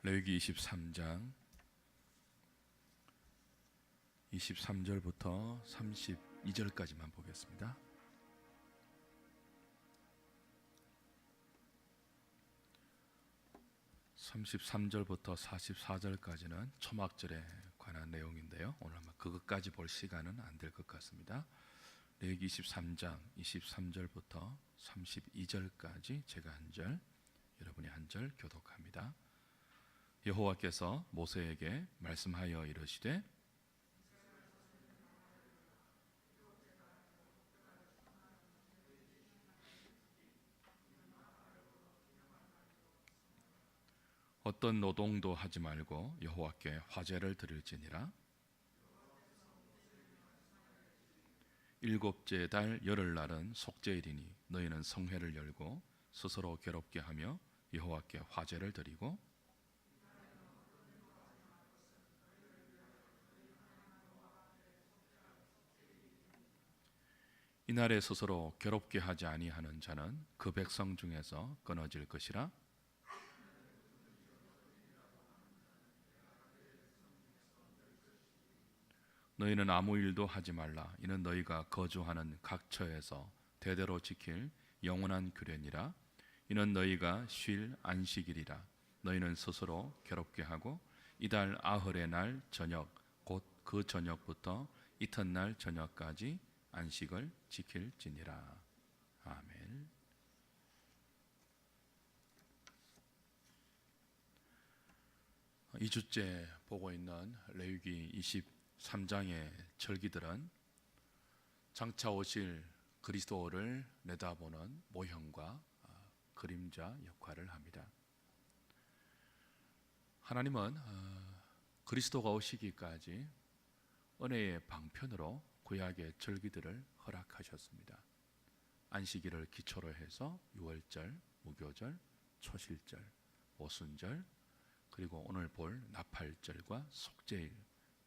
레위기 23장 23절부터 32절까지만 보겠습니다. (33절부터) (44절까지는) 초막절에 관한 내용인데요, 오늘 아마 그것까지 볼 시간은 안 될 것 같습니다. 레위기 23장 23절부터 32절까지 제가 한 절, 여러분이 한 절 교독합니다. 여호와께서 모세에게 말씀하여 이르시되, 어떤 노동도 하지 말고 여호와께 화제를 드릴지니라. 일곱째 달 열흘날은 속죄일이니 너희는 성회를 열고 스스로 괴롭게 하며 여호와께 화제를 드리고, 이날에 스스로 괴롭게 하지 아니하는 자는 그 백성 중에서 끊어질 것이라. 너희는 아무 일도 하지 말라. 이는 너희가 거주하는 각 처에서 대대로 지킬 영원한 규례니라. 이는 너희가 쉴 안식일이라. 너희는 스스로 괴롭게 하고 이달 아흘의 날 저녁 곧 그 저녁부터 이튿날 저녁까지 안식을 지킬지니라. 아멘. 이 주째 보고 있는 레위기 23장의 절기들은 장차 오실 그리스도를 내다보는 모형과 그림자 역할을 합니다. 하나님은 그리스도가 오시기까지 은혜의 방편으로 구약의 절기들을 허락하셨습니다. 안식일을 기초로 해서 유월절, 무교절, 초실절, 오순절, 그리고 오늘 볼 나팔절과 속죄일,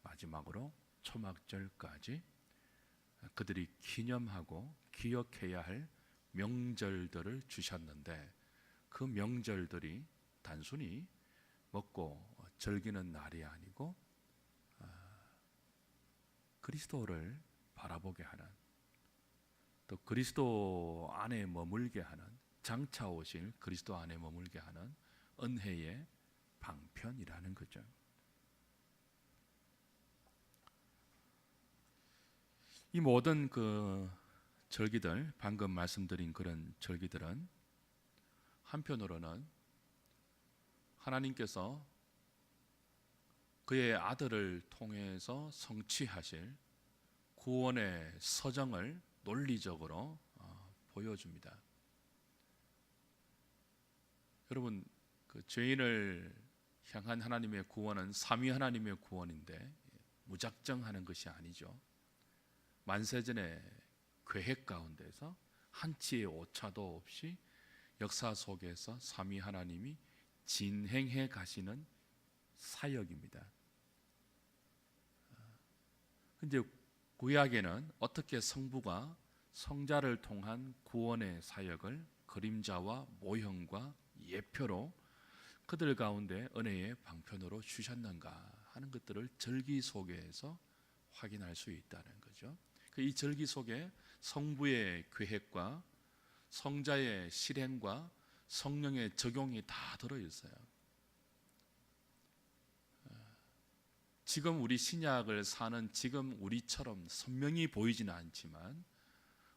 마지막으로 초막절까지 그들이 기념하고 기억해야 할 명절들을 주셨는데, 그 명절들이 단순히 먹고 즐기는 날이 아니고 그리스도를 바라보게 하는, 또 그리스도 안에 머물게 하는, 장차 오실 그리스도 안에 머물게 하는 은혜의 방편이라는 거죠. 이 모든 그 절기들, 방금 말씀드린 그런 절기들은 한편으로는 하나님께서 그의 아들을 통해서 성취하실 구원의 서정을 논리적으로 보여줍니다. 여러분, 그 죄인을 향한 하나님의 구원은 삼위 하나님의 구원인데 무작정하는 것이 아니죠. 만세전의 계획 가운데서 한치의 오차도 없이 역사 속에서 삼위 하나님이 진행해 가시는 사역입니다. 이제 구약에는 어떻게 성부가 성자를 통한 구원의 사역을 그림자와 모형과 예표로 그들 가운데 은혜의 방편으로 주셨는가 하는 것들을 절기 속에서 확인할 수 있다는 거죠. 이 절기 속에 성부의 계획과 성자의 실행과 성령의 적용이 다 들어있어요. 지금 우리 신약을 사는 지금 우리처럼 선명히 보이지는 않지만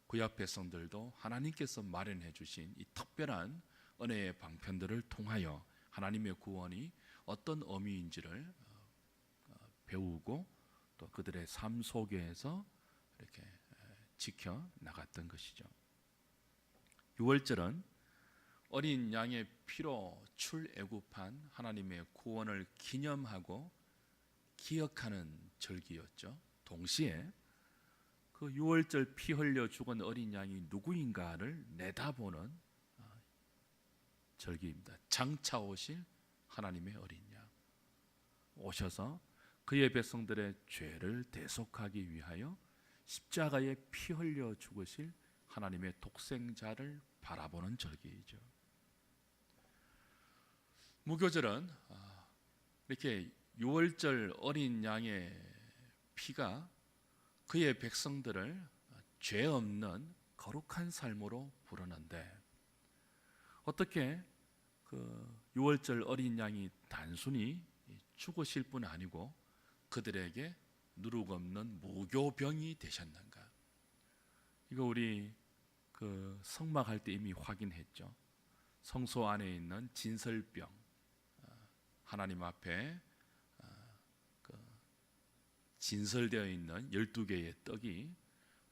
구약 백성들도 하나님께서 마련해 주신 이 특별한 은혜의 방편들을 통하여 하나님의 구원이 어떤 의미인지를 배우고 또 그들의 삶 속에서 이렇게 지켜 나갔던 것이죠. 유월절은 어린 양의 피로 출애굽한 하나님의 구원을 기념하고 기억하는 절기였죠. 동시에 그 유월절 피 흘려 죽은 어린 양이 누구인가를 내다보는 절기입니다. 장차 오실 하나님의 어린 양 오셔서 그의 백성들의 죄를 대속하기 위하여 십자가에 피 흘려 죽으실 하나님의 독생자를 바라보는 절기이죠. 무교절은 이렇게 유월절 어린 양의 피가 그의 백성들을 죄 없는 거룩한 삶으로 부르는데, 어떻게 그 유월절 어린 양이 단순히 죽으실 뿐 아니고 그들에게 누룩 없는 무교병이 되셨는가? 이거 우리 그 성막할 때 이미 확인했죠. 성소 안에 있는 진설병, 하나님 앞에 그 진설되어 있는 12개의 떡이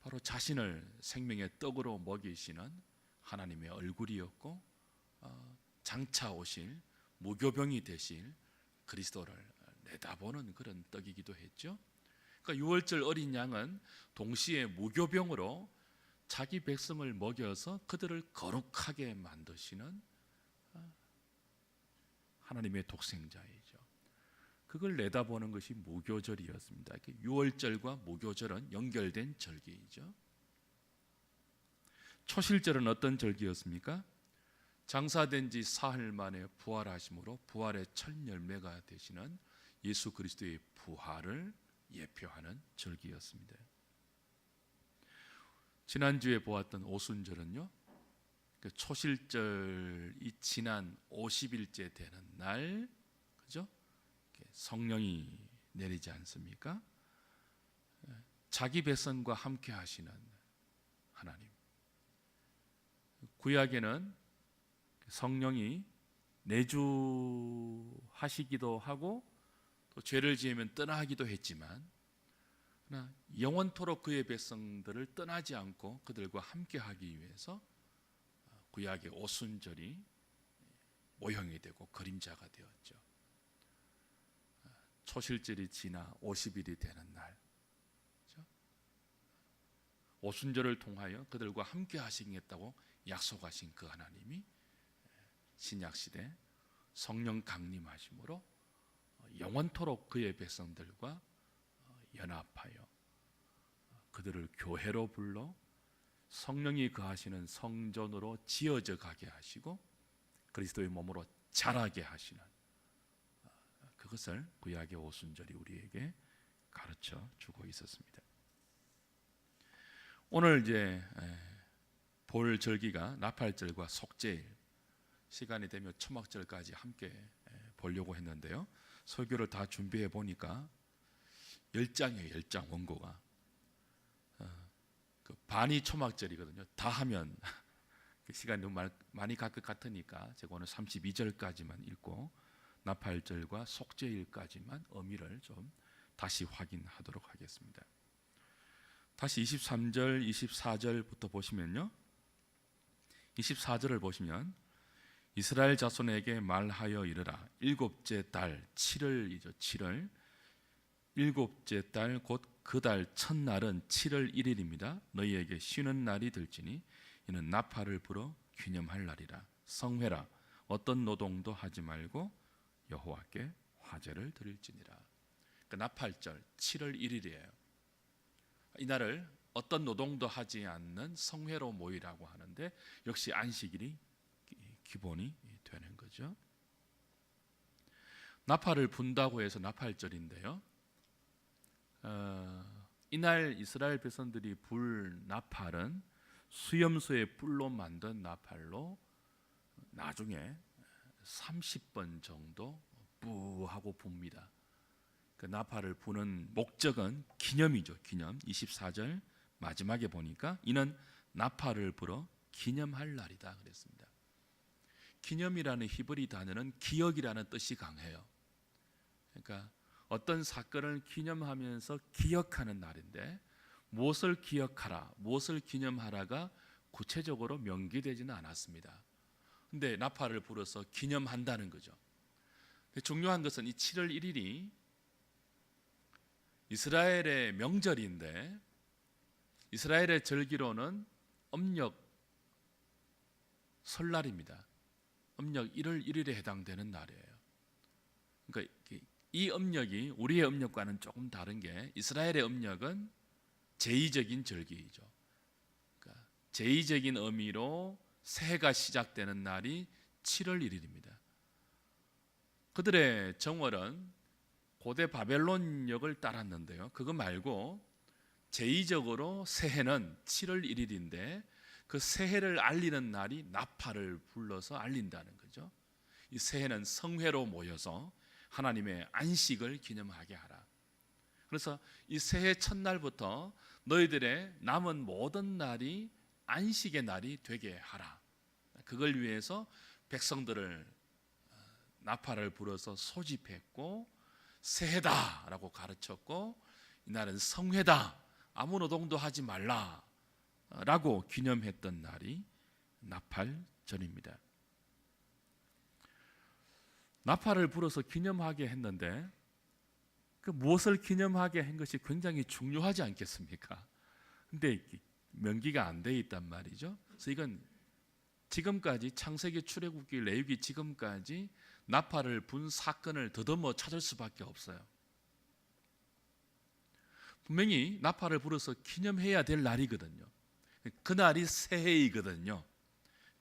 바로 자신을 생명의 떡으로 먹이시는 하나님의 얼굴이었고, 장차 오실 무교병이 되실 그리스도를 내다보는 그런 떡이기도 했죠. 그러니까 유월절 어린 양은 동시에 무교병으로 자기 백성을 먹여서 그들을 거룩하게 만드시는 하나님의 독생자이죠. 그걸 내다보는 것이 무교절이었습니다. 유월절과 무교절은 연결된 절기이죠. 초실절은 어떤 절기였습니까? 장사된 지 사흘 만에 부활하심으로 부활의 첫 열매가 되시는 예수 그리스도의 부활을 예표하는 절기였습니다. 지난주에 보았던 오순절은요, 초실절이 지난 50일째 되는 날, 그죠? 성령이 내리지 않습니까? 자기 백성과 함께 하시는 하나님. 구약에는 성령이 내주하시기도 하고 또 죄를 지으면 떠나기도 했지만, 그러나 영원토록 그의 백성들을 떠나지 않고 그들과 함께 하기 위해서 구약의 오순절이 모형이 되고 그림자가 되었죠. 초실절이 지나 50일이 되는 날, 그렇죠? 오순절을 통하여 그들과 함께 하시겠다고 약속하신 그 하나님이 신약시대 성령 강림하심으로 영원토록 그의 백성들과 연합하여 그들을 교회로 불러 성령이 거하시는 성전으로 지어져 가게 하시고 그리스도의 몸으로 자라게 하시는, 그것을 구약의 오순절이 우리에게 가르쳐 주고 있었습니다. 오늘 이제 볼 절기가 나팔절과 속죄일, 시간이 되면 초막절까지 함께 보려고 했는데요. 설교를 다 준비해 보니까 10장이에요. 10장 원고가. 그 반이 초막절이거든요. 다 하면 시간이 너무 많이 갈 것 같으니까 제가 오늘 32절까지만 읽고 나팔절과 속죄일까지만 의미를 좀 다시 확인하도록 하겠습니다. 다시 23절, 24절부터 보시면요. 24절을 보시면 이스라엘 자손에게 말하여 이르라. 일곱째 달 7월이죠. 7월 일곱째 달 곧 그 달 첫날은 7월 1일입니다. 너희에게 쉬는 날이 될지니 이는 나팔을 불어 기념할 날이라. 성회라. 어떤 노동도 하지 말고 여호와께 화제를 드릴지니라. 그러니까 나팔절 7월 1일이에요. 이날을 어떤 노동도 하지 않는 성회로 모이라고 하는데 역시 안식일이 기본이 되는 거죠. 나팔을 분다고 해서 나팔절인데요. 이날 이스라엘 백성들이 불 나팔은 수염소의 뿔로 만든 나팔로 나중에 30번 정도 뿌하고 붑니다. 그 나팔을 부는 목적은 기념이죠. 기념. 24절 마지막에 보니까 이는 나팔을 불어 기념할 날이다 그랬습니다. 기념이라는 히브리 단어는 기억이라는 뜻이 강해요. 그러니까 어떤 사건을 기념하면서 기억하는 날인데 무엇을 기억하라, 무엇을 기념하라가 구체적으로 명기되지는 않았습니다. 근데 나팔을 불어서 기념한다는 거죠. 중요한 것은 이 7월 1일이 이스라엘의 명절인데 이스라엘의 절기로는 음력 설날입니다. 음력 1월 1일에 해당되는 날이에요. 그러니까 이 음력이 우리의 음력과는 조금 다른 게 이스라엘의 음력은 제의적인 절기이죠. 그러니까 제의적인 의미로 새해가 시작되는 날이 7월 1일입니다. 그들의 정월은 고대 바벨론역을 따랐는데요. 그거 말고 제2적으로 새해는 7월 1일인데 그 새해를 알리는 날이 나팔을 불러서 알린다는 거죠. 이 새해는 성회로 모여서 하나님의 안식을 기념하게 하라. 그래서 이 새해 첫날부터 너희들의 남은 모든 날이 안식의 날이 되게 하라. 그걸 위해서 백성들을 나팔을 불어서 소집했고 새해다라고 가르쳤고 이날은 성회다. 아무 노동도 하지 말라라고 기념했던 날이 나팔절입니다. 나팔을 불어서 기념하게 했는데 그 무엇을 기념하게 한 것이 굉장히 중요하지 않겠습니까? 근데 명기가 안 돼 있단 말이죠. 그래서 이건 지금까지 창세기, 출애굽기, 레위기 지금까지 나팔을 분 사건을 더듬어 찾을 수밖에 없어요. 분명히 나팔을 불어서 기념해야 될 날이거든요. 그날이 새해이거든요.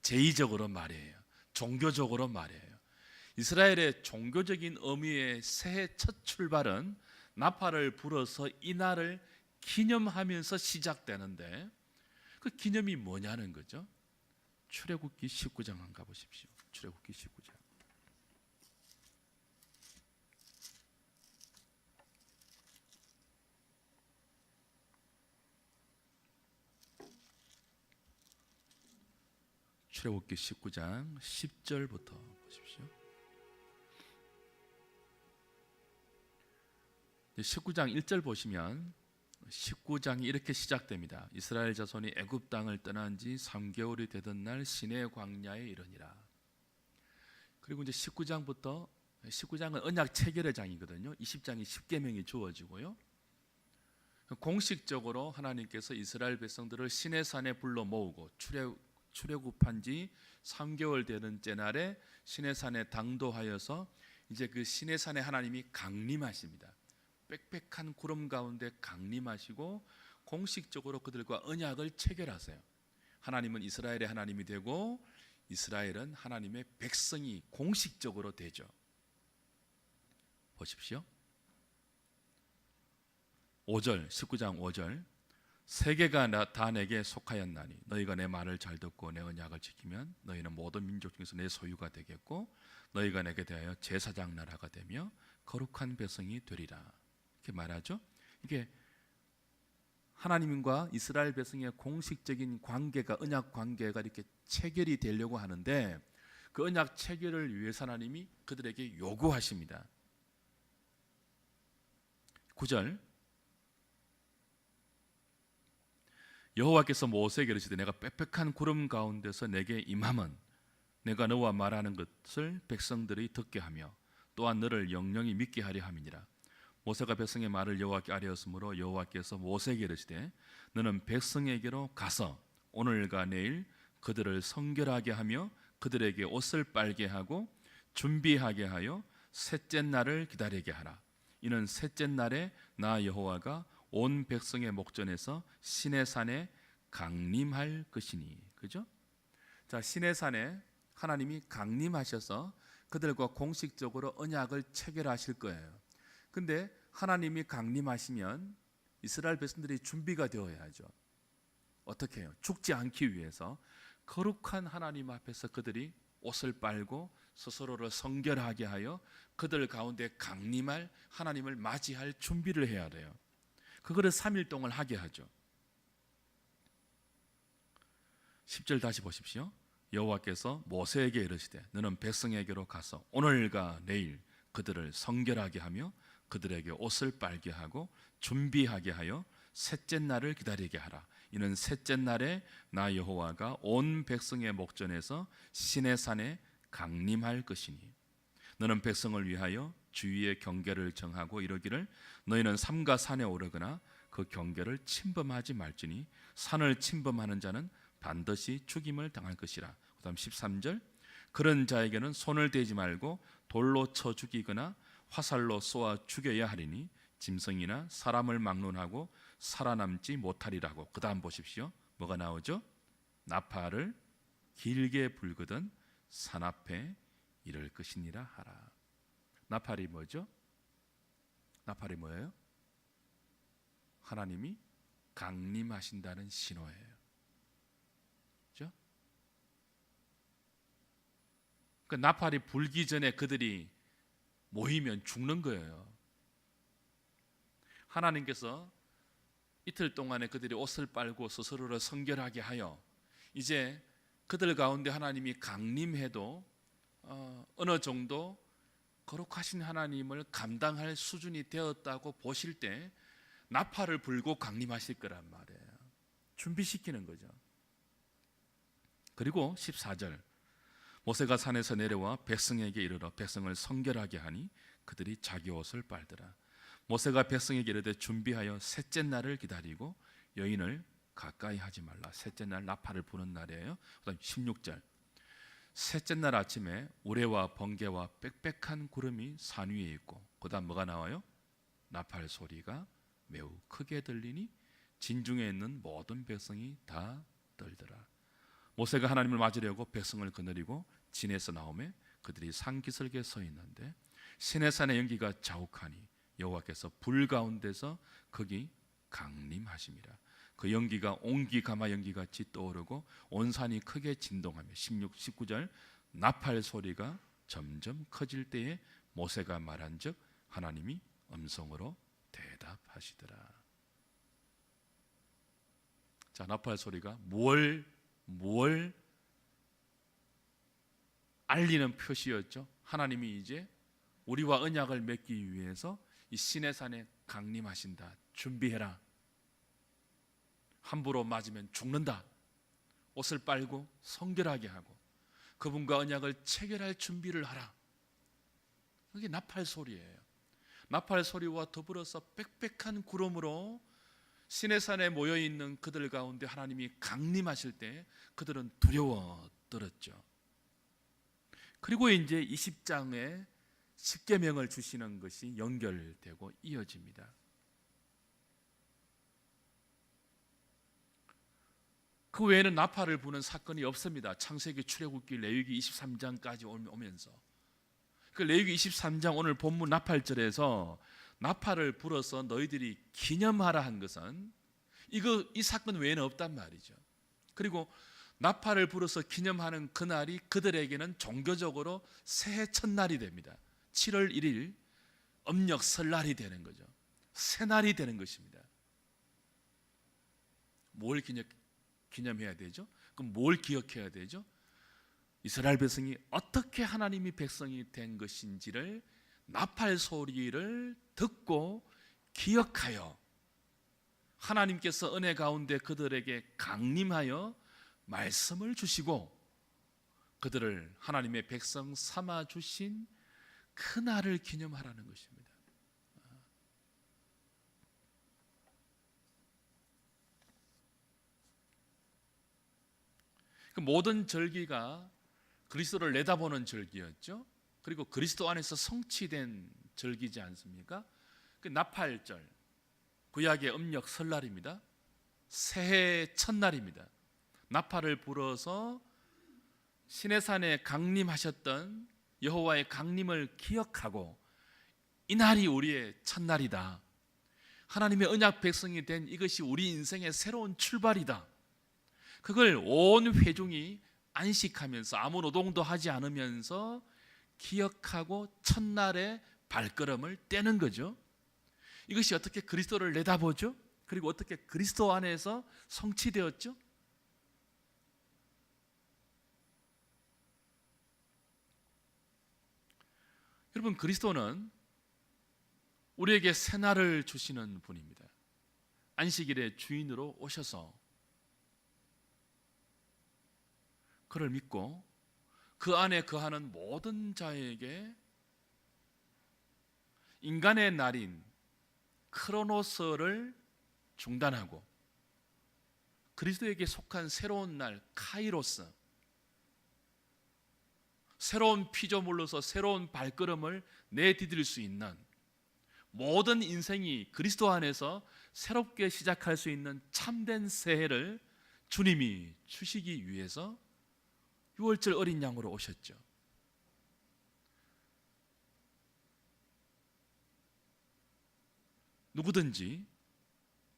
제의적으로 말이에요. 종교적으로 말이에요. 이스라엘의 종교적인 의미의 새해 첫 출발은 나팔을 불어서 이 날을 기념하면서 시작되는데 그 기념이 뭐냐는 거죠. 출애굽기 19장 한번 가보십시오. 출애굽기 19장. 출애굽기 19장 10절부터 보십시오. 19장 1절 보시면 19장이 이렇게 시작됩니다. 이스라엘 자손이 애굽 땅을 떠난 지 3개월이 되던 날 시내 광야에 이르니라. 그리고 이제 19장은 언약 체결의 장이거든요. 20장이 십계명이 주어지고요. 공식적으로 하나님께서 이스라엘 백성들을 시내산에 불러 모으고 출애굽한 지 3개월 되는 때날에 시내산에 당도하여서 이제 그 시내산에 하나님이 강림하십니다. 빽빽한 구름 가운데 강림하시고 공식적으로 그들과 언약을 체결하세요. 하나님은 이스라엘의 하나님이 되고 이스라엘은 하나님의 백성이 공식적으로 되죠. 보십시오. 5절, 19장 5절. 세계가 다 내게 속하였나니 너희가 내 말을 잘 듣고 내 언약을 지키면 너희는 모든 민족 중에서 내 소유가 되겠고 너희가 내게 대하여 제사장 나라가 되며 거룩한 백성이 되리라. 이렇게 말하죠. 이게 하나님과 이스라엘 백성의 공식적인 관계가 언약 관계가 이렇게 체결이 되려고 하는데 그 언약 체결을 위해서 하나님이 그들에게 요구하십니다. 9절. 여호와께서 모세에게 이르시되 내가 빽빽한 구름 가운데서 내게 임함은 내가 너와 말하는 것을 백성들이 듣게 하며 또한 너를 영영히 믿게 하려 함이니라. 모세가 백성의 말을 여호와께 아뢰었으므로 여호와께서 모세에게 이르시되 너는 백성에게로 가서 오늘과 내일 그들을 성결하게 하며 그들에게 옷을 빨게 하고 준비하게 하여 셋째 날을 기다리게 하라. 이는 셋째 날에 나 여호와가 온 백성의 목전에서 시내산에 강림할 것이니. 그죠? 자, 시내산에 하나님이 강림하셔서 그들과 공식적으로 언약을 체결하실 거예요. 근데 하나님이 강림하시면 이스라엘 백성들이 준비가 되어야죠. 어떻게 해요? 죽지 않기 위해서 거룩한 하나님 앞에서 그들이 옷을 빨고 스스로를 성결하게 하여 그들 가운데 강림할 하나님을 맞이할 준비를 해야 돼요. 그거를 3일 동안 하게 하죠. 10절 다시 보십시오. 여호와께서 모세에게 이르시되 너는 백성에게로 가서 오늘과 내일 그들을 성결하게 하며 그들에게 옷을 빨게 하고 준비하게 하여 셋째 날을 기다리게 하라. 이는 셋째 날에 나 여호와가 온 백성의 목전에서 시내산에 강림할 것이니 너는 백성을 위하여 주위의 경계를 정하고 이르기를 너희는 삼가 산에 오르거나 그 경계를 침범하지 말지니 산을 침범하는 자는 반드시 죽임을 당할 것이라. 그 다음 13절. 그런 자에게는 손을 대지 말고 돌로 쳐 죽이거나 화살로 쏘아 죽여야 하리니 짐승이나 사람을 막론하고 살아남지 못하리라고. 그 다음 보십시오. 뭐가 나오죠? 나팔을 길게 불거든 산 앞에 이를 것이니라 하라. 나팔이 뭐죠? 나팔이 뭐예요? 하나님이 강림하신다는 신호예요. 그렇죠? 그 나팔이 불기 전에 그들이 모이면 죽는 거예요. 하나님께서 이틀 동안에 그들이 옷을 빨고 스스로를 성결하게 하여 이제 그들 가운데 하나님이 강림해도 어느 정도 거룩하신 하나님을 감당할 수준이 되었다고 보실 때 나팔을 불고 강림하실 거란 말이에요. 준비시키는 거죠. 그리고 14절 모세가 산에서 내려와 백성에게 이르러 백성을 성결하게 하니 그들이 자기 옷을 빨더라. 모세가 백성에게 이르되 준비하여 셋째 날을 기다리고 여인을 가까이 하지 말라. 셋째 날 나팔을 부는 날이에요. 그다음 16절 셋째 날 아침에 우레와 번개와 빽빽한 구름이 산 위에 있고 그다음 뭐가 나와요? 나팔 소리가 매우 크게 들리니 진중에 있는 모든 백성이 다 떨더라. 모세가 하나님을 맞으려고 백성을 거느리고 진에서 나오매 그들이 산기슭에 서 있는데 시내산의 연기가 자욱하니 여호와께서 불 가운데서 거기 강림하심이라. 그 연기가 옹기가마 연기같이 떠오르고 온 산이 크게 진동하며 16, 19절 나팔 소리가 점점 커질 때에 모세가 말한즉 하나님이 음성으로 대답하시더라. 자, 나팔 소리가 뭘 알리는 표시였죠. 하나님이 이제 우리와 언약을 맺기 위해서 이 시내산에 강림하신다. 준비해라. 함부로 맞으면 죽는다. 옷을 빨고 성결하게 하고 그분과 언약을 체결할 준비를 하라. 이게 나팔 소리예요. 나팔 소리와 더불어서 빽빽한 구름으로 시내산에 모여있는 그들 가운데 하나님이 강림하실 때 그들은 두려워 떨었죠. 그리고 이제 20장에 십계명을 주시는 것이 연결되고 이어집니다. 그 외에는 나팔을 부는 사건이 없습니다. 창세기, 출애굽기, 레위기 23장까지 오면서 그 레위기 23장 오늘 본문 나팔절에서 나팔을 불어서 너희들이 기념하라 한 것은 이 사건 외에는 없단 말이죠. 그리고 나팔을 불어서 기념하는 그날이 그들에게는 종교적으로 새해 첫날이 됩니다. 7월 1일 음력 설날이 되는 거죠. 새날이 되는 것입니다. 뭘 기념해야 되죠? 그럼 뭘 기억해야 되죠? 이스라엘 백성이 어떻게 하나님이 백성이 된 것인지를 나팔 소리를 듣고 기억하여 하나님께서 은혜 가운데 그들에게 강림하여 말씀을 주시고 그들을 하나님의 백성 삼아 주신 그날을 기념하라는 것입니다. 그 모든 절기가 그리스도를 내다보는 절기였죠. 그리고 그리스도 안에서 성취된 절기지 않습니까? 그 나팔절, 구약의 음력 설날입니다. 새해 첫날입니다. 나팔을 불어서 시내산에 강림하셨던 여호와의 강림을 기억하고 이 날이 우리의 첫날이다. 하나님의 언약 백성이 된 이것이 우리 인생의 새로운 출발이다. 그걸 온 회중이 안식하면서 아무 노동도 하지 않으면서 기억하고 첫날의 발걸음을 떼는 거죠. 이것이 어떻게 그리스도를 내다보죠? 그리고 어떻게 그리스도 안에서 성취되었죠? 여러분, 그리스도는 우리에게 새날을 주시는 분입니다. 안식일의 주인으로 오셔서 그를 믿고 그 안에 거하는 모든 자에게 인간의 날인 크로노스를 중단하고 그리스도에게 속한 새로운 날 카이로스, 새로운 피조물로서 새로운 발걸음을 내디딜 수 있는 모든 인생이 그리스도 안에서 새롭게 시작할 수 있는 참된 새해를 주님이 주시기 위해서 6월절 어린 양으로 오셨죠. 누구든지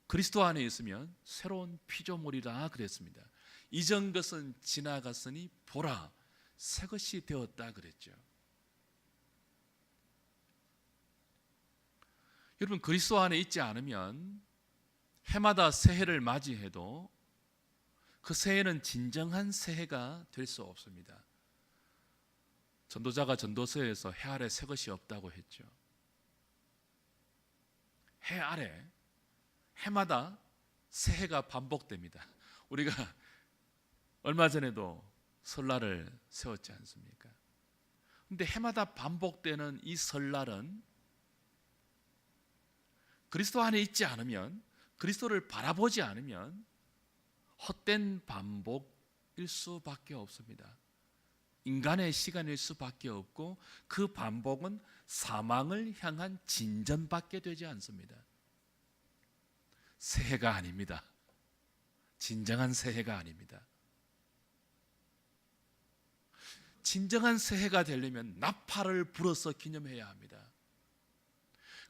그리스도 안에 있으면 새로운 피조물이라 그랬습니다. 이전 것은 지나갔으니 보라, 새 것이 되었다 그랬죠. 여러분, 그리스도 안에 있지 않으면 해마다 새해를 맞이해도 그 새해는 진정한 새해가 될 수 없습니다. 전도자가 전도서에서 해 아래 새 것이 없다고 했죠. 해 아래 해마다 새해가 반복됩니다. 우리가 얼마 전에도 설날을 세웠지 않습니까? 그런데 해마다 반복되는 이 설날은 그리스도 안에 있지 않으면, 그리스도를 바라보지 않으면 헛된 반복일 수밖에 없습니다. 인간의 시간일 수밖에 없고, 그 반복은 사망을 향한 진전밖에 되지 않습니다. 새해가 아닙니다. 진정한 새해가 아닙니다. 진정한 새해가 되려면 나팔을 불어서 기념해야 합니다.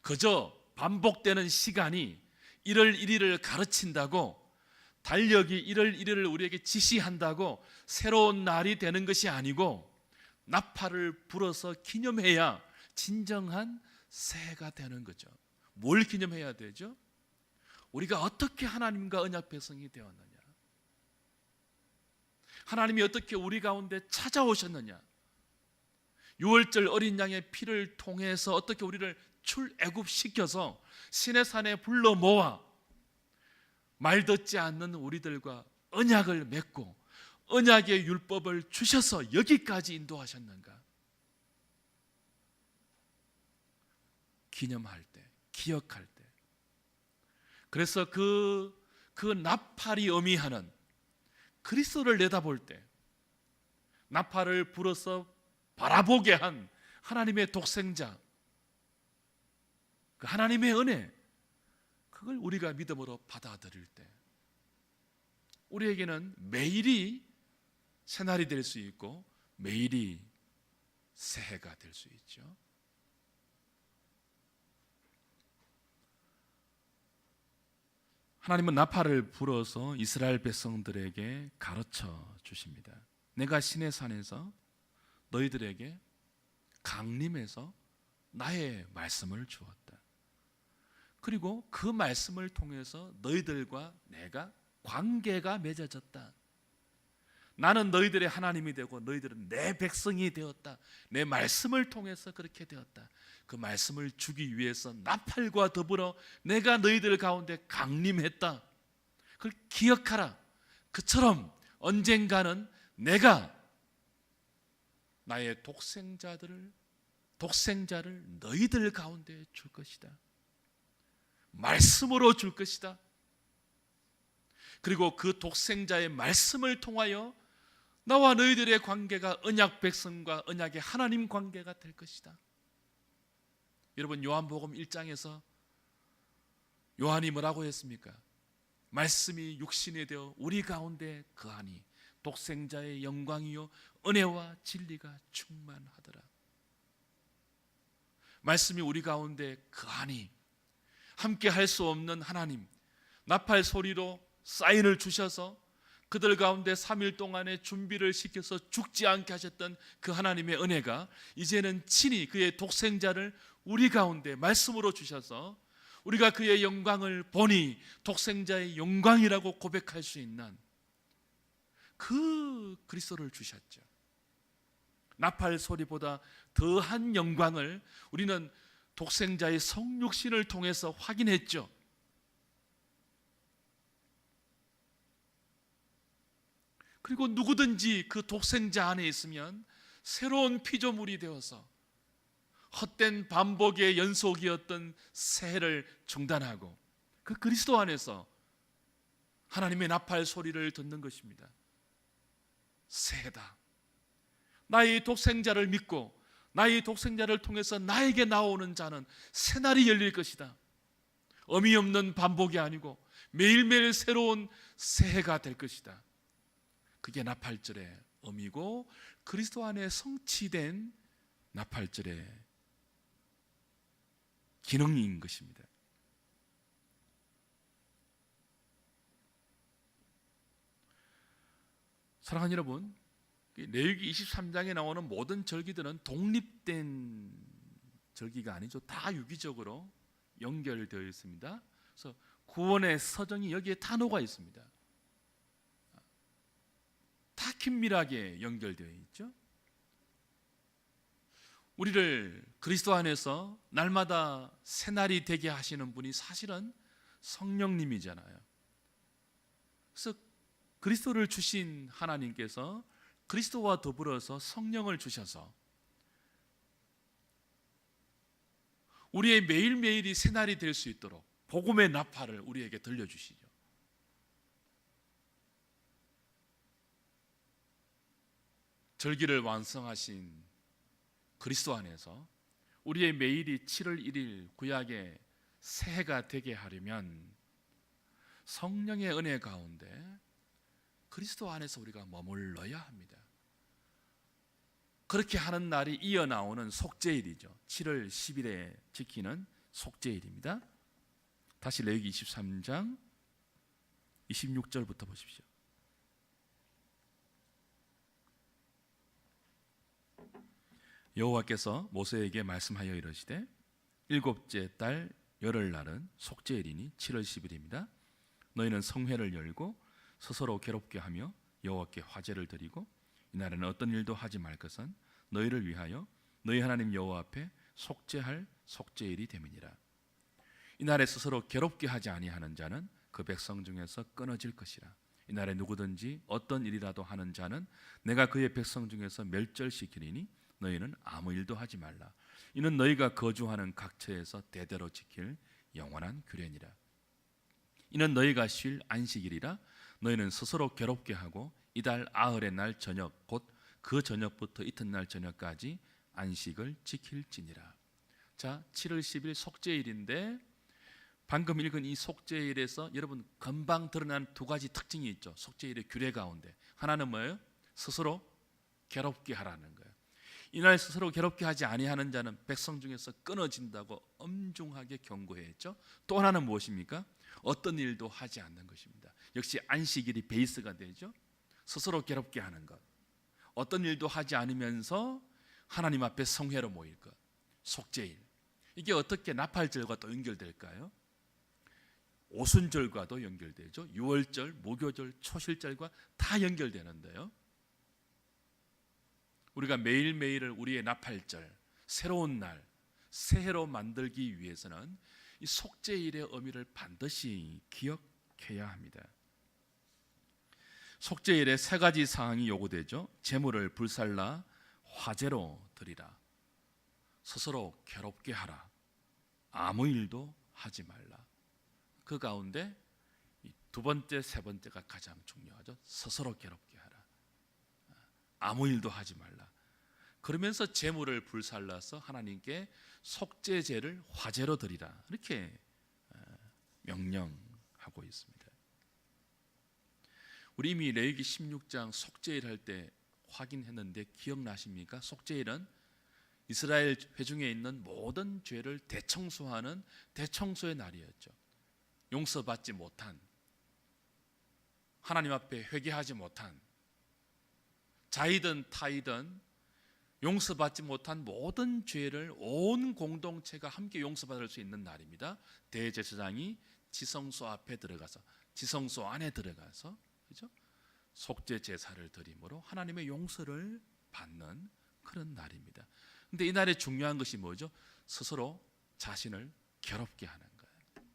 그저 반복되는 시간이 1월 1일을 가르친다고, 달력이 1월 1일을 우리에게 지시한다고 새로운 날이 되는 것이 아니고, 나팔을 불어서 기념해야 진정한 새해가 되는 거죠. 뭘 기념해야 되죠? 우리가 어떻게 하나님과 언약 백성이 되었느냐, 하나님이 어떻게 우리 가운데 찾아오셨느냐, 유월절 어린 양의 피를 통해서 어떻게 우리를 출애굽시켜서 시내산에 불러 모아 말 듣지 않는 우리들과 언약을 맺고 언약의 율법을 주셔서 여기까지 인도하셨는가, 기념할 때, 기억할 때. 그래서 그 나팔이 의미하는 그리스도를 내다볼 때, 나팔을 불어서 바라보게 한 하나님의 독생자, 그 하나님의 은혜, 그걸 우리가 믿음으로 받아들일 때 우리에게는 매일이 새날이 될 수 있고 매일이 새해가 될 수 있죠. 하나님은 나팔을 불어서 이스라엘 백성들에게 가르쳐 주십니다. 내가 시내산에서 너희들에게 강림해서 나의 말씀을 주었다. 그리고 그 말씀을 통해서 너희들과 내가 관계가 맺어졌다. 나는 너희들의 하나님이 되고 너희들은 내 백성이 되었다. 내 말씀을 통해서 그렇게 되었다. 그 말씀을 주기 위해서 나팔과 더불어 내가 너희들 가운데 강림했다. 그걸 기억하라. 그처럼 언젠가는 내가 나의 독생자를 너희들 가운데 줄 것이다. 말씀으로 줄 것이다. 그리고 그 독생자의 말씀을 통하여 나와 너희들의 관계가 언약 백성과 언약의 하나님 관계가 될 것이다. 여러분, 요한복음 1장에서 요한이 뭐라고 했습니까? 말씀이 육신이 되어 우리 가운데 거하니 독생자의 영광이요 은혜와 진리가 충만하더라. 말씀이 우리 가운데 거하니 함께 할 수 없는 하나님, 나팔 소리로 사인을 주셔서 그들 가운데 3일 동안의 준비를 시켜서 죽지 않게 하셨던 그 하나님의 은혜가 이제는 친히 그의 독생자를 우리 가운데 말씀으로 주셔서 우리가 그의 영광을 보니 독생자의 영광이라고 고백할 수 있는 그 그리스도를 주셨죠. 나팔 소리보다 더한 영광을 우리는 독생자의 성육신을 통해서 확인했죠. 그리고 누구든지 그 독생자 안에 있으면 새로운 피조물이 되어서 헛된 반복의 연속이었던 새해를 중단하고 그 그리스도 안에서 하나님의 나팔 소리를 듣는 것입니다. 새해다. 나의 독생자를 믿고 나의 독생자를 통해서 나에게 나오는 자는 새날이 열릴 것이다. 의미 없는 반복이 아니고 매일매일 새로운 새해가 될 것이다. 그게 나팔절의 의미고 그리스도 안에 성취된 나팔절의 기능인 것입니다. 사랑하는 여러분, 레위기 23장에 나오는 모든 절기들은 독립된 절기가 아니죠. 다 유기적으로 연결되어 있습니다. 그래서 구원의 서정이 여기에 다 녹아 있습니다. 다 긴밀하게 연결되어 있죠. 우리를 그리스도 안에서 날마다 새날이 되게 하시는 분이 사실은 성령님이잖아요. 그래서 그리스도를 주신 하나님께서 그리스도와 더불어서 성령을 주셔서 우리의 매일매일이 새날이 될 수 있도록 복음의 나팔을 우리에게 들려주시죠. 절기를 완성하신 그리스도 안에서 우리의 매일이 7월 1일 구약의 새해가 되게 하려면 성령의 은혜 가운데 그리스도 안에서 우리가 머물러야 합니다. 그렇게 하는 날이 이어나오는 속죄일이죠. 7월 10일에 지키는 속죄일입니다. 다시 레위기 23장 26절부터 보십시오. 여호와께서 모세에게 말씀하여 이르시되 일곱째 달 열흘날은 속죄일이니 7월 10일입니다. 너희는 성회를 열고 스스로 괴롭게 하며 여호와께 화제를 드리고 이날에는 어떤 일도 하지 말 것은 너희를 위하여 너희 하나님 여호와 앞에 속죄할 속죄일이 됨이니라. 이날에 스스로 괴롭게 하지 아니하는 자는 그 백성 중에서 끊어질 것이라. 이날에 누구든지 어떤 일이라도 하는 자는 내가 그의 백성 중에서 멸절시키리니 너희는 아무 일도 하지 말라. 이는 너희가 거주하는 각처에서 대대로 지킬 영원한 규례니라. 이는 너희가 쉴 안식일이라. 너희는 스스로 괴롭게 하고 이달 아흘의 날 저녁 곧 그 저녁부터 이튿날 저녁까지 안식을 지킬지니라. 자, 7월 10일 속죄일인데 방금 읽은 이 속죄일에서 여러분 금방 드러난 두 가지 특징이 있죠. 속죄일의 규례 가운데 하나는 뭐예요? 스스로 괴롭게 하라는 거예요. 이날 스스로 괴롭게 하지 아니하는 자는 백성 중에서 끊어진다고 엄중하게 경고했죠. 또 하나는 무엇입니까? 어떤 일도 하지 않는 것입니다. 역시 안식일이 베이스가 되죠. 스스로 괴롭게 하는 것, 어떤 일도 하지 않으면서 하나님 앞에 성회로 모일 것, 속죄일. 이게 어떻게 나팔절과 또 연결될까요? 오순절과도 연결되죠. 유월절, 무교절, 초실절과 다 연결되는데요. 우리가 매일매일을 우리의 나팔절, 새로운 날, 새해로 만들기 위해서는 이 속죄일의 의미를 반드시 기억해야 합니다. 속죄일에 세 가지 사항이 요구되죠. 제물을 불살라 화제로 드리라, 스스로 괴롭게 하라, 아무 일도 하지 말라. 그 가운데 두 번째, 세 번째가 가장 중요하죠. 스스로 괴롭게 하라, 아무 일도 하지 말라. 그러면서 제물을 불살라서 하나님께 속죄제를 화제로 드리라, 이렇게 명령하고 있습니다. 우리 이미 레위기 16장 속죄일 할 때 확인했는데 기억나십니까? 속죄일은 이스라엘 회중에 있는 모든 죄를 대청소하는 대청소의 날이었죠. 용서받지 못한, 하나님 앞에 회개하지 못한, 자이든 타이든 용서받지 못한 모든 죄를 온 공동체가 함께 용서받을 수 있는 날입니다. 대제사장이 지성소 앞에 들어가서, 지성소 안에 들어가서, 그죠? 속죄 제사를 드림으로 하나님의 용서를 받는 그런 날입니다. 근데 이 날에 중요한 것이 뭐죠? 스스로 자신을 괴롭게 하는 거예요.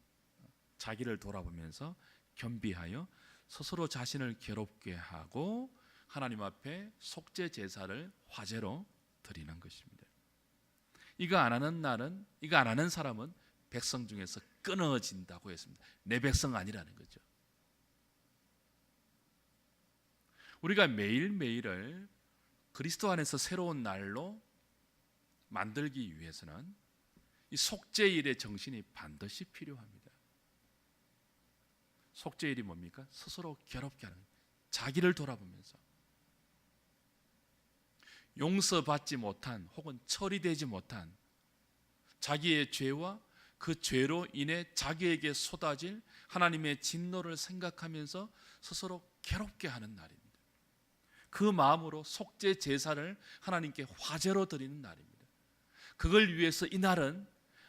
자기를 돌아보면서 겸비하여 스스로 자신을 괴롭게 하고 하나님 앞에 속죄 제사를 화제로 드리는 것입니다. 이거 안 하는 날은, 이거 안 하는 사람은 백성 중에서 끊어진다고 했습니다. 내 백성 아니라는 거죠. 우리가 매일매일을 그리스도 안에서 새로운 날로 만들기 위해서는 이 속죄일의 정신이 반드시 필요합니다. 속죄일이 뭡니까? 스스로 괴롭게 하는, 자기를 돌아보면서 용서받지 못한 혹은 처리되지 못한 자기의 죄와 그 죄로 인해 자기에게 쏟아질 하나님의 진노를 생각하면서 스스로 괴롭게 하는 날입니다. 그 마음으로 속죄 제사를 하나님께 화제로 드리는 날입니다. 그걸 위해서 이 날은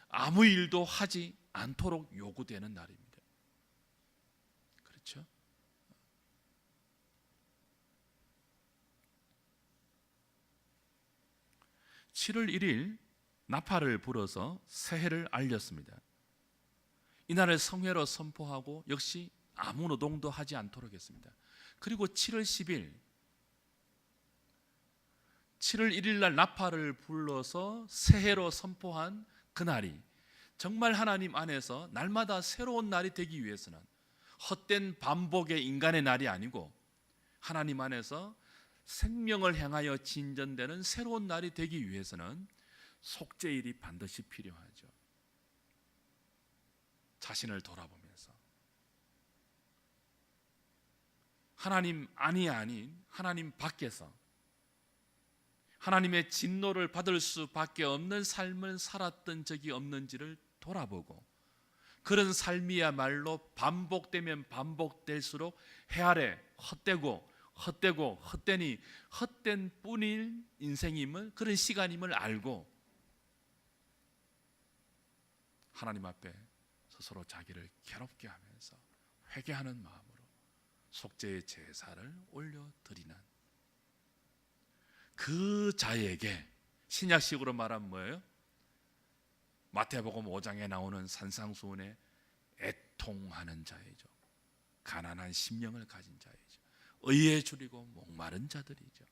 아무 일도 하지 않도록 요구되는 날입니다. 그렇죠? (7월 1일) 나팔을 불어서 새해를 알렸습니다. 이날을 성회로 선포하고 역시 아무 노동도 하지 않도록 했습니다. 그리고 7월 10일 7월 1일 날 나팔을 불러서 새해로 선포한 그날이 정말 하나님 안에서 날마다 새로운 날이 되기 위해서는 헛된 반복의 인간의 날이 아니고 하나님 안에서 생명을 향하여 진전되는 새로운 날이 되기 위해서는 속죄일이 반드시 필요하죠. 자신을 돌아보면서 하나님 안이 아닌 하나님 밖에서 하나님의 진노를 받을 수밖에 없는 삶을 살았던 적이 없는지를 돌아보고 그런 삶이야말로 반복되면 반복될수록 해 아래 헛되니 헛된 뿐인 인생임을, 그런 시간임을 알고 하나님 앞에 스스로 자기를 괴롭게 하면서 회개하는 마음으로 속죄의 제사를 올려드리는 그 자에게 신약식으로 말하면 뭐예요? 마태복음 5장에 나오는 산상수훈에 애통하는 자이죠. 가난한 심령을 가진 자이죠. 의에 줄이고 목마른 자들이죠.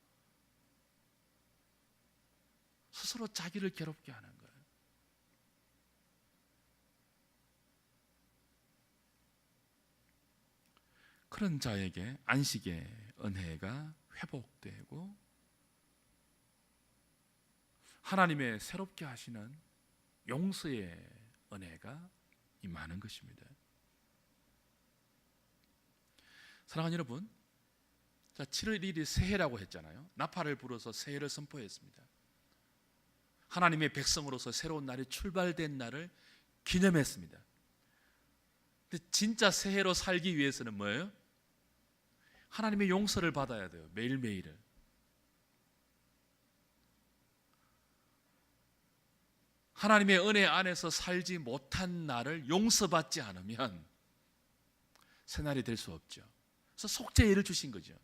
스스로 자기를 괴롭게 하는 거예요. 그런 자에게 안식의 은혜가 회복되고 하나님의 새롭게 하시는 용서의 은혜가 임하는 것입니다. 사랑하는 여러분, 7월 1일이 새해라고 했잖아요. 나팔을 불어서 새해를 선포했습니다. 하나님의 백성으로서 새로운 날이 출발된 날을 기념했습니다. 근데 진짜 새해로 살기 위해서는 뭐예요? 하나님의 용서를 받아야 돼요. 매일매일을. 하나님의 은혜 안에서 살지 못한 나를 용서받지 않으면 새날이 될 수 없죠. 그래서 속죄일을 주신 거죠.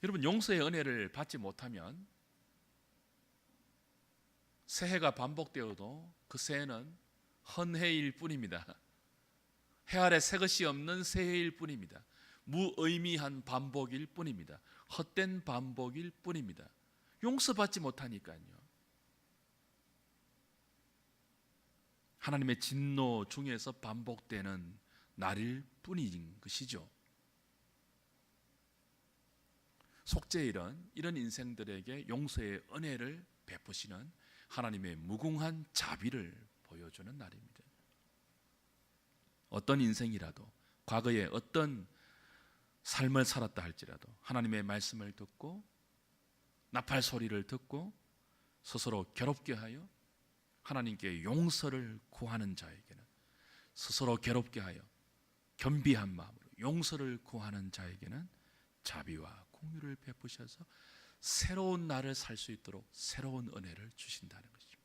여러분, 용서의 은혜를 받지 못하면 새해가 반복되어도 그 새해는 헌해일 뿐입니다. 해 아래 새 것이 없는 새해일 뿐입니다. 무의미한 반복일 뿐입니다. 헛된 반복일 뿐입니다. 용서받지 못하니까요. 하나님의 진노 중에서 반복되는 날일 뿐인 것이죠. 속죄일은 이런 인생들에게 용서의 은혜를 베푸시는 하나님의 무궁한 자비를 보여주는 날입니다. 어떤 인생이라도 과거에 어떤 삶을 살았다 할지라도 하나님의 말씀을 듣고 나팔 소리를 듣고 스스로 괴롭게 하여 하나님께 용서를 구하는 자에게는, 스스로 괴롭게 하여 겸비한 마음으로 용서를 구하는 자에게는 자비와 공유를 베푸셔서 새로운 날을 살 수 있도록 새로운 은혜를 주신다는 것입니다.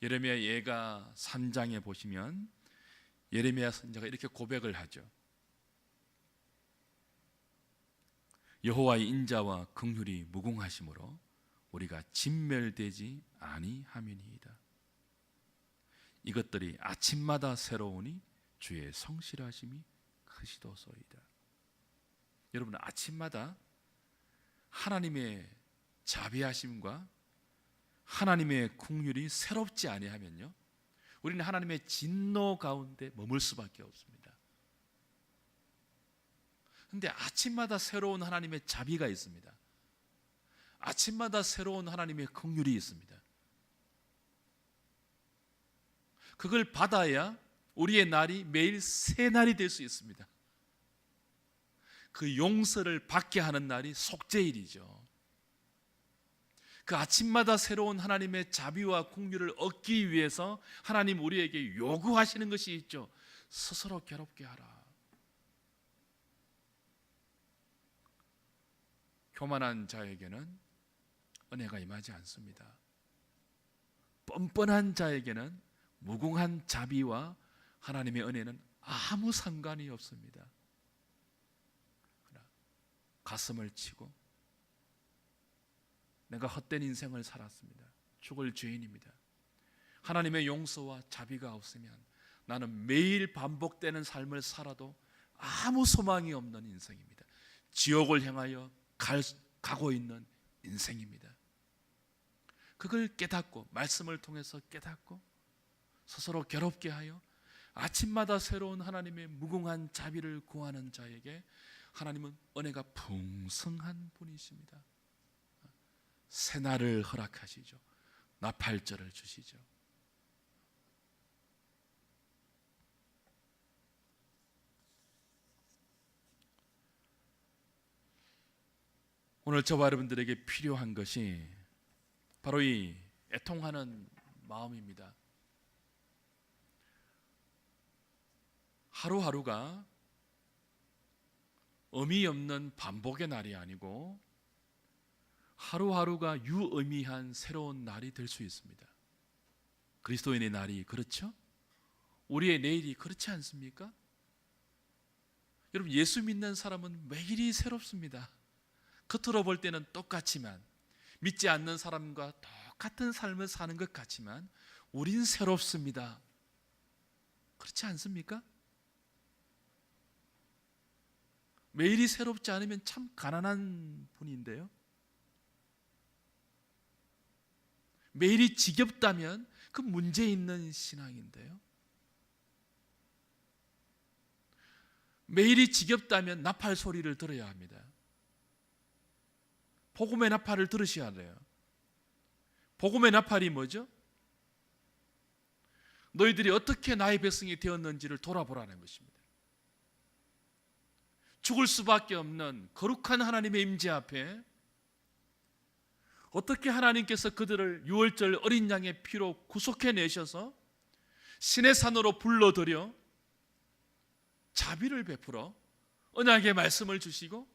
예레미야 예가 3장에 보시면 예레미야 선지자가 이렇게 고백을 하죠. 여호와의 인자와 긍휼이 무궁하심으로 우리가 진멸되지 아니함이니이다. 이것들이 아침마다 새로우니 주의 성실하심이 크시도소이다. 여러분, 아침마다 하나님의 자비하심과 하나님의 긍휼이 새롭지 아니하면요, 우리는 하나님의 진노 가운데 머물 수밖에 없습니다. 그런데 아침마다 새로운 하나님의 자비가 있습니다. 아침마다 새로운 하나님의 긍휼이 있습니다. 그걸 받아야 우리의 날이 매일 새 날이 될 수 있습니다. 그 용서를 받게 하는 날이 속죄일이죠. 그 아침마다 새로운 하나님의 자비와 긍휼을 얻기 위해서 하나님 우리에게 요구하시는 것이 있죠. 스스로 괴롭게 하라. 교만한 자에게는 은혜가 임하지 않습니다. 뻔뻔한 자에게는 무궁한 자비와 하나님의 은혜는 아무 상관이 없습니다. 가슴을 치고 내가 헛된 인생을 살았습니다. 죽을 죄인입니다. 하나님의 용서와 자비가 없으면 나는 매일 반복되는 삶을 살아도 아무 소망이 없는 인생입니다. 지옥을 향하여 가고 있는 인생입니다. 그걸 깨닫고 말씀을 통해서 깨닫고 스스로 괴롭게 하여 아침마다 새로운 하나님의 무궁한 자비를 구하는 자에게 하나님은 은혜가 풍성한 분이십니다. 새날을 허락하시죠. 나팔절을 주시죠. 오늘 저와 여러분들에게 필요한 것이 바로 이 애통하는 마음입니다. 하루하루가 의미 없는 반복의 날이 아니고 하루하루가 유의미한 새로운 날이 될 수 있습니다. 그리스도인의 날이 그렇죠? 우리의 내일이 그렇지 않습니까? 여러분, 예수 믿는 사람은 매일이 새롭습니다. 겉으로 볼 때는 똑같지만, 믿지 않는 사람과 똑같은 삶을 사는 것 같지만 우린 새롭습니다. 그렇지 않습니까? 매일이 새롭지 않으면 참 가난한 분인데요. 매일이 지겹다면 그 문제 있는 신앙인데요. 매일이 지겹다면 나팔 소리를 들어야 합니다. 복음의 나팔을 들으셔야 돼요. 복음의 나팔이 뭐죠? 너희들이 어떻게 나의 백성이 되었는지를 돌아보라는 것입니다. 죽을 수밖에 없는 거룩한 하나님의 임재 앞에 어떻게 하나님께서 그들을 유월절 어린 양의 피로 구속해내셔서 신의 산으로 불러들여 자비를 베풀어 언약의 말씀을 주시고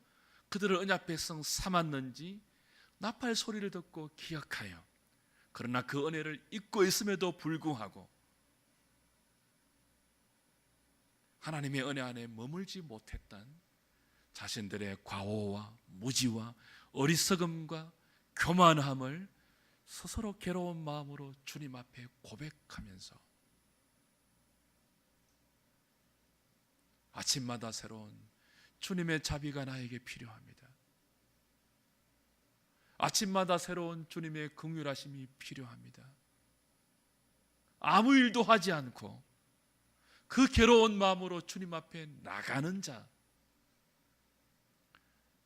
그들을 언약 백성 삼았는지 나팔 소리를 듣고 기억하여, 그러나 그 은혜를 잊고 있음에도 불구하고 하나님의 은혜 안에 머물지 못했던 자신들의 과오와 무지와 어리석음과 교만함을 스스로 괴로운 마음으로 주님 앞에 고백하면서 아침마다 새로운 주님의 자비가 나에게 필요합니다. 아침마다 새로운 주님의 긍휼하심이 필요합니다. 아무 일도 하지 않고 그 괴로운 마음으로 주님 앞에 나가는 자,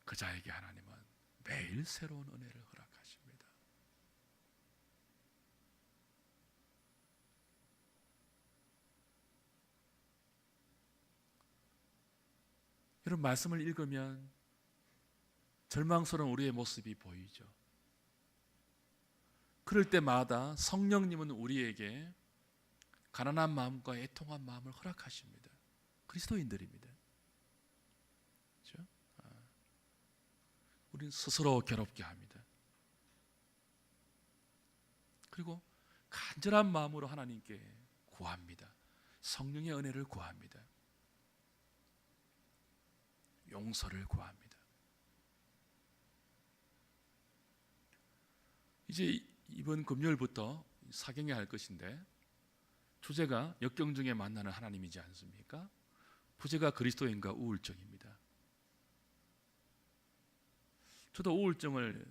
그 자에게 하나님은 매일 새로운 은혜를 허락하십니다. 이런 말씀을 읽으면 절망스러운 우리의 모습이 보이죠. 그럴 때마다 성령님은 우리에게 가난한 마음과 애통한 마음을 허락하십니다. 그리스도인들입니다. 그렇죠? 우리는 스스로 괴롭게 합니다. 그리고 간절한 마음으로 하나님께 구합니다. 성령의 은혜를 구합니다. 용서를 구합니다. 이제 이번 금요일부터 사경에 할 것인데, 주제가 역경 중에 만나는 하나님이지 않습니까? 부제가 그리스도인과 우울증입니다. 저도 우울증을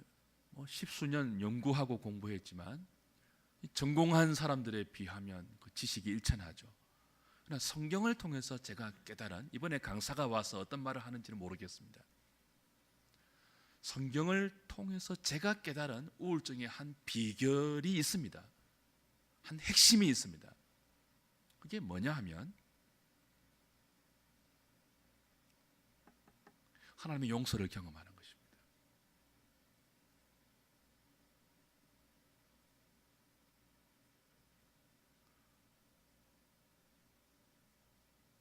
십수년 연구하고 공부했지만 전공한 사람들에 비하면 그 지식이 일천하죠. 그러나 성경을 통해서 제가 깨달은, 이번에 강사가 와서 어떤 말을 하는지는 모르겠습니다. 성경을 통해서 제가 깨달은 우울증의 한 비결이 있습니다. 한 핵심이 있습니다. 그게 뭐냐 하면 하나님의 용서를 경험하는 것입니다.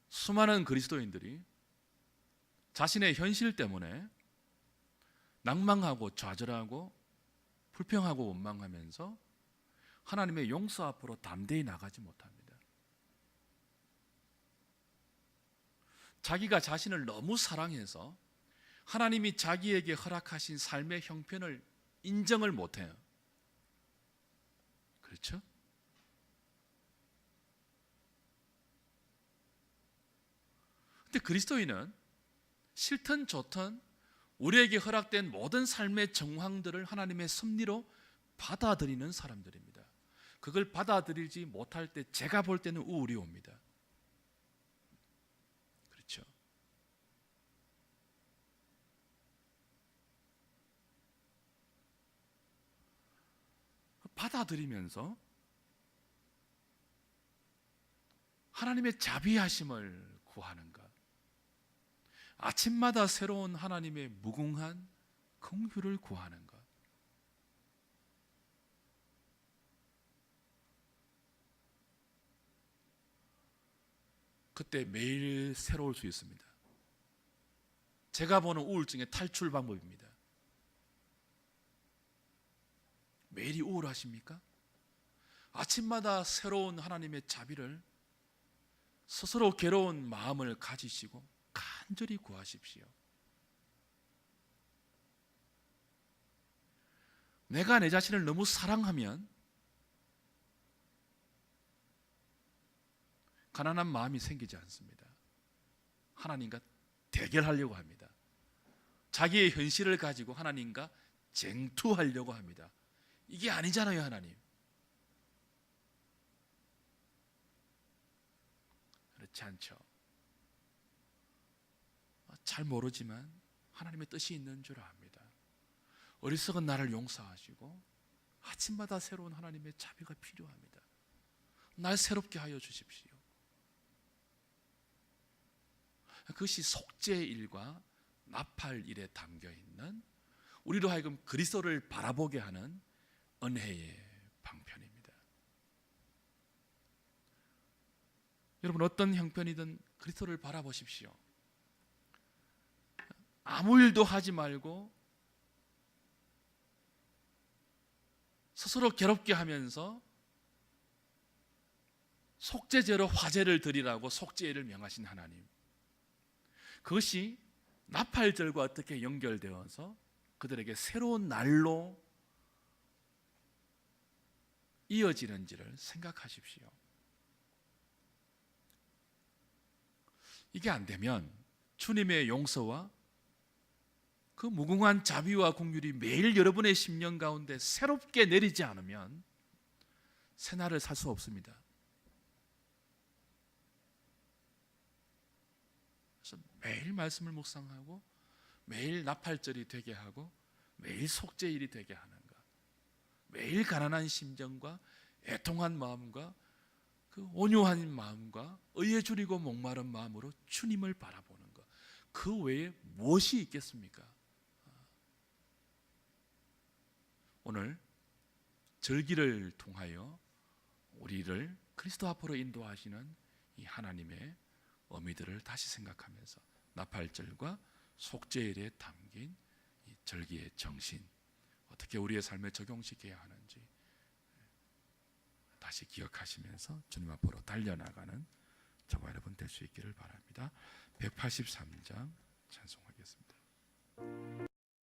수많은 그리스도인들이 자신의 현실 때문에 낭망하고 좌절하고 불평하고 원망하면서 하나님의 용서 앞으로 담대히 나가지 못합니다. 자기가 자신을 너무 사랑해서 하나님이 자기에게 허락하신 삶의 형편을 인정을 못해요. 그렇죠? 근데 그리스도인은 싫든 좋든 우리에게 허락된 모든 삶의 정황들을 하나님의 섭리로 받아들이는 사람들입니다. 그걸 받아들이지 못할 때 제가 볼 때는 우울이 옵니다. 그렇죠? 받아들이면서 하나님의 자비하심을 구하는 것, 아침마다 새로운 하나님의 무궁한 긍휼을 구하는 것, 그때 매일 새로울 수 있습니다. 제가 보는 우울증의 탈출 방법입니다. 매일이 우울하십니까? 아침마다 새로운 하나님의 자비를 스스로 괴로운 마음을 가지시고 간절히 구하십시오. 내가 내 자신을 너무 사랑하면 가난한 마음이 생기지 않습니다. 하나님과 대결하려고 합니다. 자기의 현실을 가지고 하나님과 쟁투하려고 합니다. 이게 아니잖아요, 하나님. 그렇지 않죠. 잘 모르지만 하나님의 뜻이 있는 줄 압니다. 어리석은 나를 용서하시고 아침마다 새로운 하나님의 자비가 필요합니다. 날 새롭게 하여 주십시오. 그것이 속죄일과 나팔일에 담겨있는 우리로 하여금 그리스도를 바라보게 하는 은혜의 방편입니다. 여러분, 어떤 형편이든 그리스도를 바라보십시오. 아무 일도 하지 말고 스스로 괴롭게 하면서 속죄제로 화제를 드리라고 속죄일을 명하신 하나님, 그것이 나팔절과 어떻게 연결되어서 그들에게 새로운 날로 이어지는지를 생각하십시오. 이게 안 되면 주님의 용서와 그 무궁한 자비와 긍휼이 매일 여러분의 심령 가운데 새롭게 내리지 않으면 새날을 살 수 없습니다. 그래서 매일 말씀을 묵상하고 매일 나팔절이 되게 하고 매일 속죄일이 되게 하는 것, 매일 가난한 심정과 애통한 마음과 그 온유한 마음과 의에 줄이고 목마른 마음으로 주님을 바라보는 것, 그 외에 무엇이 있겠습니까? 오늘 절기를 통하여 우리를 그리스도 앞으로 인도하시는 이 하나님의 의미들을 다시 생각하면서 나팔절과 속죄일에 담긴 이 절기의 정신, 어떻게 우리의 삶에 적용시켜야 하는지 다시 기억하시면서 주님 앞으로 달려나가는 저와 여러분 될 수 있기를 바랍니다. 183장 찬송합니다.